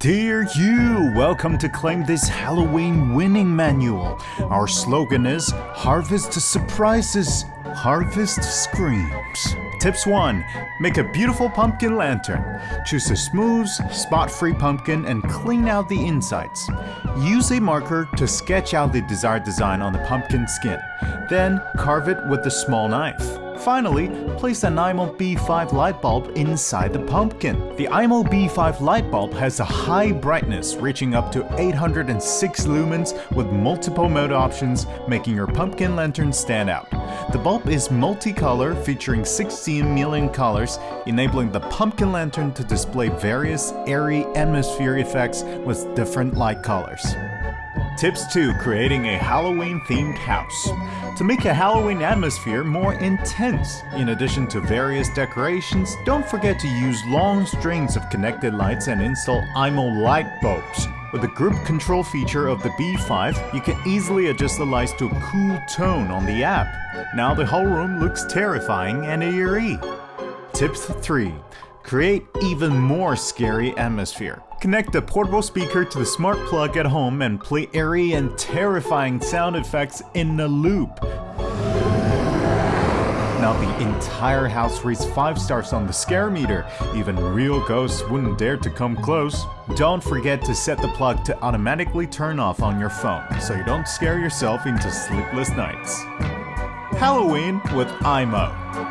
Dear you, welcome to claim this Halloween winning manual. Our slogan is Harvest Surprises, Harvest Screams. Tips 1. Make a beautiful pumpkin lantern. Choose a smooth, spot-free pumpkin and clean out the insides. Use a marker to sketch out the desired design on the pumpkin skin. Then carve it with a small knife. Finally, place an Imou B5 light bulb inside the pumpkin. The Imou B5 light bulb has a high brightness reaching up to 806 lumens with multiple mode options, making your pumpkin lantern stand out. The bulb is multicolor, featuring 16 million colors, enabling the pumpkin lantern to display various airy atmosphere effects with different light colors. Tips 2. Creating a Halloween-themed house. To make a Halloween atmosphere more intense, in addition to various decorations, don't forget to use long strings of connected lights and install Imou light bulbs. With the group control feature of the B5, you can easily adjust the lights to a cool tone on the app. Now the whole room looks terrifying and eerie. Tips 3. Create even more scary atmosphere. Connect the portable speaker to the smart plug at home and play eerie and terrifying sound effects in a loop. Now the entire house reads 5 stars on the scare meter. Even real ghosts wouldn't dare to come close. Don't forget to set the plug to automatically turn off on your phone so you don't scare yourself into sleepless nights. Halloween with Imou.